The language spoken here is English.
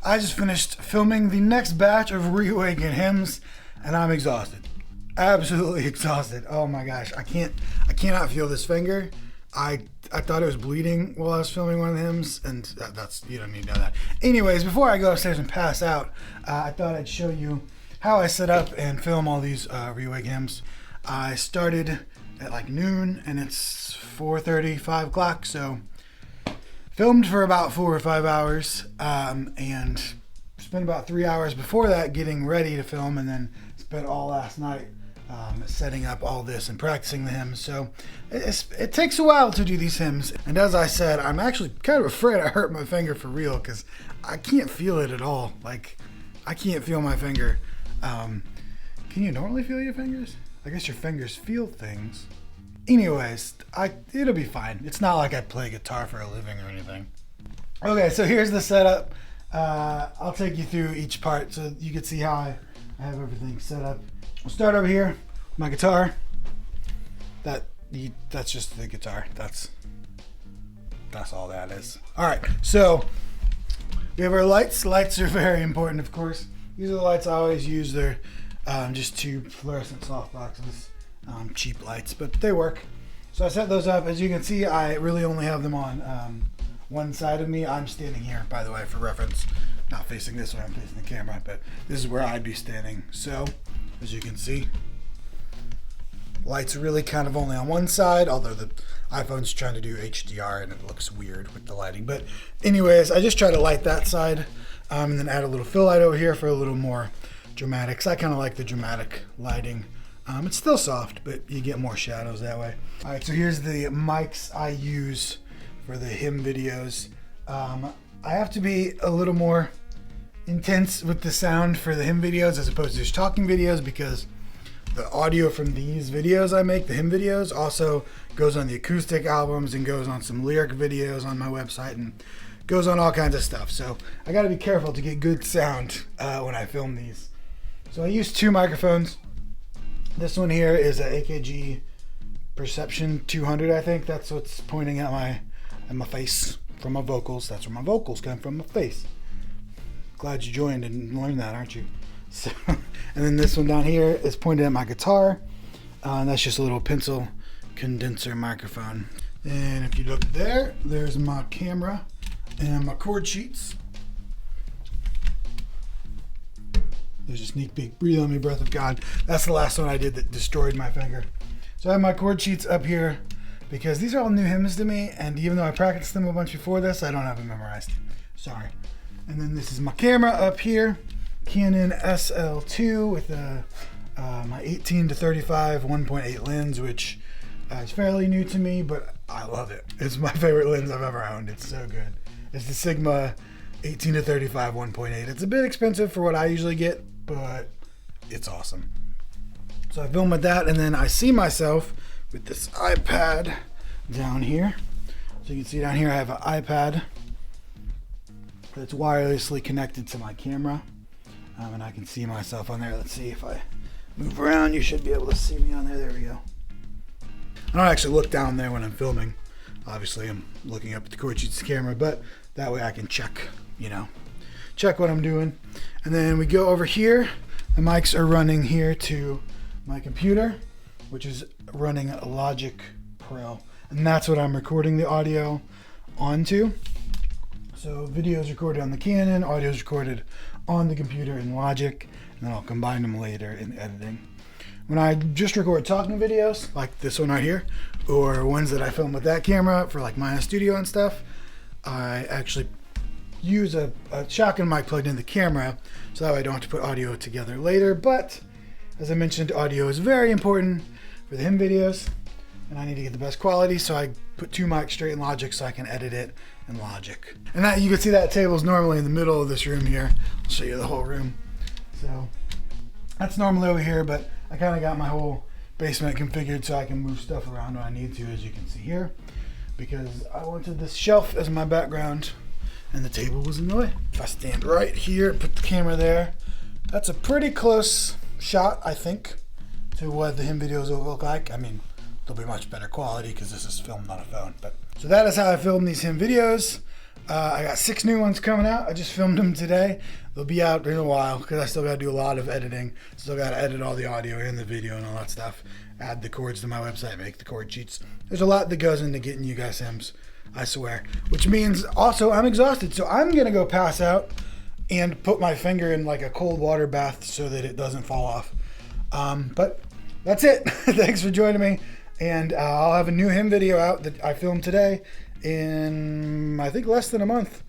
I just finished filming the next batch of Reawaken Hymns, and I'm exhausted. Absolutely exhausted. Oh my gosh, I cannot feel this finger. I thought it was bleeding while I was filming one of the hymns, and that's, you don't need to know that. Anyways, before I go upstairs and pass out, I thought I'd show you how I set up and film all these Reawaken Hymns. I started at like noon, and it's 4:30, 5 o'clock, so filmed for about 4 or 5 hours, and spent about 3 hours before that getting ready to film, and then spent all last night setting up all this and practicing the hymns. So it takes a while to do these hymns, and as I said, I'm actually kind of afraid I hurt my finger for real, because I can't feel it at all. Like, I can't feel my finger. Can you normally feel your fingers? I guess your fingers feel things. Anyways, it'll be fine. It's not like I play guitar for a living or anything. Okay, so here's the setup. I'll take you through each part so you can see how I have everything set up. We'll start over here. My guitar. That's just the guitar. That's all that is. All right, so we have our lights. Lights are very important, of course. These are the lights I always use. They're just two fluorescent soft boxes. Cheap lights, but they work. So I set those up. As you can see, I really only have them on one side of me. I'm standing here, by the way, for reference. Not facing this way, I'm facing the camera, but this is where I'd be standing. So, as you can see, lights are really kind of only on one side, although the iPhone's trying to do HDR and it looks weird with the lighting. But anyways, I just try to light that side and then add a little fill light over here for a little more dramatic. So I kind of like the dramatic lighting. It's still soft, but you get more shadows that way. All right, so here's the mics I use for the hymn videos. I have to be a little more intense with the sound for the hymn videos as opposed to just talking videos, because the audio from these videos I make, the hymn videos, also goes on the acoustic albums and goes on some lyric videos on my website and goes on all kinds of stuff. So I got to be careful to get good sound when I film these. So I use two microphones. This one here is a AKG Perception 200, I think. That's what's pointing at my face from my vocals. That's where my vocals come from, my face. Glad you joined and learned that, aren't you? So, and then this one down here is pointed at my guitar. And that's just a little pencil condenser microphone. And if you look there, there's my camera and my chord sheets. There's a sneak peek. Breathe on me, breath of God. That's the last one I did that destroyed my finger. So I have my chord sheets up here because these are all new hymns to me, and even though I practiced them a bunch before this, I don't have them memorized. Sorry. And then this is my camera up here. Canon SL2 with my 18 to 35 1.8 lens, which is fairly new to me, but I love it. It's my favorite lens I've ever owned. It's so good. It's the Sigma 18 to 35 1.8. It's a bit expensive for what I usually get, but it's awesome. So I film with that, and then I see myself with this iPad down here. So you can see down here I have an iPad that's wirelessly connected to my camera, and I can see myself on there. Let's see if I move around. You should be able to see me on there. There we go. I don't actually look down there when I'm filming. Obviously, I'm looking up at the chord sheets of the camera, but that way I can check, check what I'm doing. And then we go over here. The mics are running here to my computer, which is running Logic Pro. And that's what I'm recording the audio onto. So video is recorded on the Canon, audio is recorded on the computer in Logic, and then I'll combine them later in editing. When I just record talking videos, like this one right here, or ones that I film with that camera for like Mina Studio and stuff, I actually use a shotgun mic plugged in the camera, so that way I don't have to put audio together later. But as I mentioned, audio is very important for the hymn videos, and I need to get the best quality, so I put two mics straight in Logic so I can edit it in Logic. And that, you can see that table's normally in the middle of this room here. I'll show you the whole room. So that's normally over here, but I kind of got my whole basement configured so I can move stuff around when I need to, as you can see here, because I wanted this shelf as my background and the table was in the way. If I stand right here, put the camera there, that's a pretty close shot, I think, to what the hymn videos will look like. I mean, they'll be much better quality because this is filmed on a phone. But so that is how I film these hymn videos. I got 6 new ones coming out. I just filmed them today. They'll be out in a while because I still got to do a lot of editing. Still got to edit all the audio and the video and all that stuff. Add the chords to my website, make the chord sheets. There's a lot that goes into getting you guys hymns, I swear. Which means also I'm exhausted, so I'm going to go pass out and put my finger in like a cold water bath so that it doesn't fall off. But that's it. Thanks for joining me. And I'll have a new hymn video out that I filmed today in, I think, less than a month.